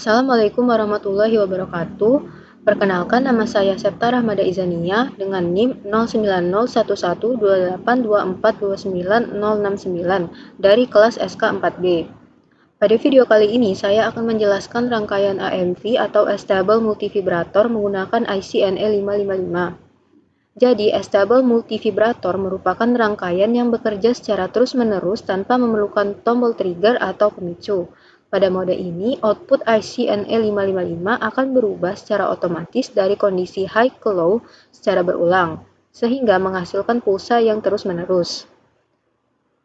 Assalamualaikum warahmatullahi wabarakatuh. Perkenalkan, nama saya Septa Rahmada Izaniyah dengan NIM 09011824290069 dari kelas SK 4B. Pada video kali ini saya akan menjelaskan rangkaian AMV atau Stable Multivibrator menggunakan IC NE555. Jadi, Stable Multivibrator merupakan rangkaian yang bekerja secara terus-menerus tanpa memerlukan tombol trigger atau pemicu. Pada mode ini, output IC NE555 akan berubah secara otomatis dari kondisi high ke low secara berulang, sehingga menghasilkan pulsa yang terus-menerus.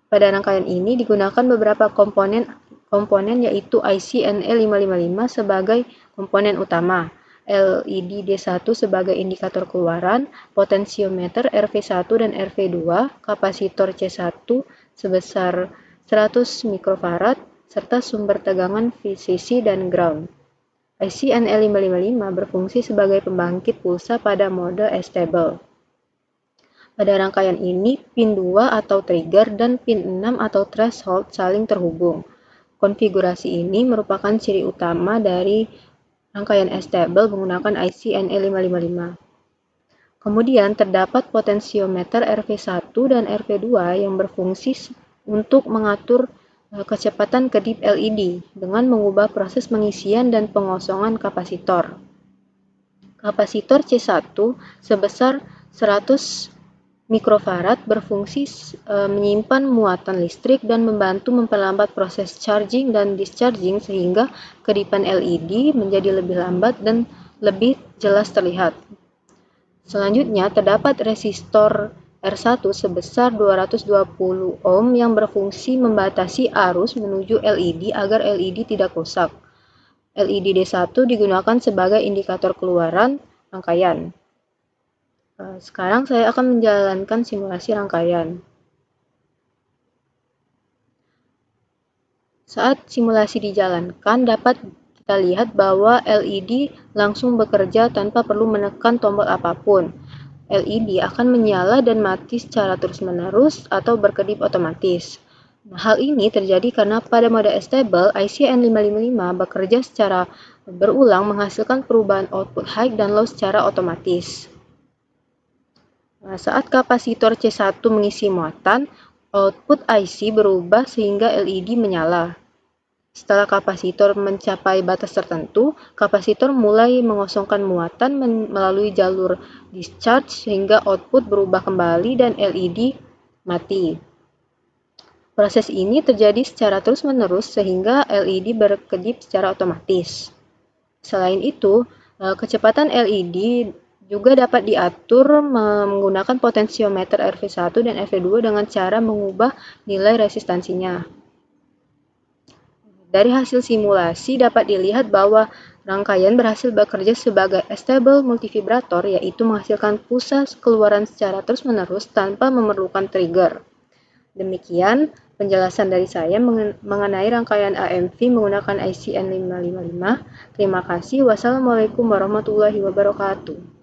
Pada rangkaian ini digunakan beberapa komponen yaitu IC NE555 sebagai komponen utama, LED D1 sebagai indikator keluaran, potensiometer RV1 dan RV2, kapasitor C1 sebesar 100 mikrofarad, serta sumber tegangan VCC dan ground. IC NE555 berfungsi sebagai pembangkit pulsa pada mode stable. Pada rangkaian ini, pin 2 atau trigger dan pin 6 atau threshold saling terhubung. Konfigurasi ini merupakan ciri utama dari rangkaian stable menggunakan IC NE555. Kemudian terdapat potensiometer RV1 dan RV2 yang berfungsi untuk mengatur kecepatan kedip LED dengan mengubah proses pengisian dan pengosongan kapasitor. Kapasitor C1 sebesar 100 mikrofarad berfungsi menyimpan muatan listrik dan membantu memperlambat proses charging dan discharging sehingga kedipan LED menjadi lebih lambat dan lebih jelas terlihat. Selanjutnya terdapat resistor R1 sebesar 220 ohm yang berfungsi membatasi arus menuju LED agar LED tidak rusak. LED D1 digunakan sebagai indikator keluaran rangkaian. Sekarang saya akan menjalankan simulasi rangkaian. Saat simulasi dijalankan, dapat kita lihat bahwa LED langsung bekerja tanpa perlu menekan tombol apapun. LED akan menyala dan mati secara terus-menerus atau berkedip otomatis. Hal ini terjadi karena pada mode stable, IC N555 bekerja secara berulang menghasilkan perubahan output high dan low secara otomatis. Saat kapasitor C1 mengisi muatan, output IC berubah sehingga LED menyala. Setelah kapasitor mencapai batas tertentu, kapasitor mulai mengosongkan muatan melalui jalur discharge sehingga output berubah kembali dan LED mati. Proses ini terjadi secara terus-menerus sehingga LED berkedip secara otomatis. Selain itu, kecepatan LED juga dapat diatur menggunakan potensiometer RV1 dan RV2 dengan cara mengubah nilai resistansinya. Dari hasil simulasi dapat dilihat bahwa rangkaian berhasil bekerja sebagai stable multivibrator, yaitu menghasilkan pulsa keluaran secara terus-menerus tanpa memerlukan trigger. Demikian penjelasan dari saya mengenai rangkaian AMV menggunakan IC N555. Terima kasih. Wassalamualaikum warahmatullahi wabarakatuh.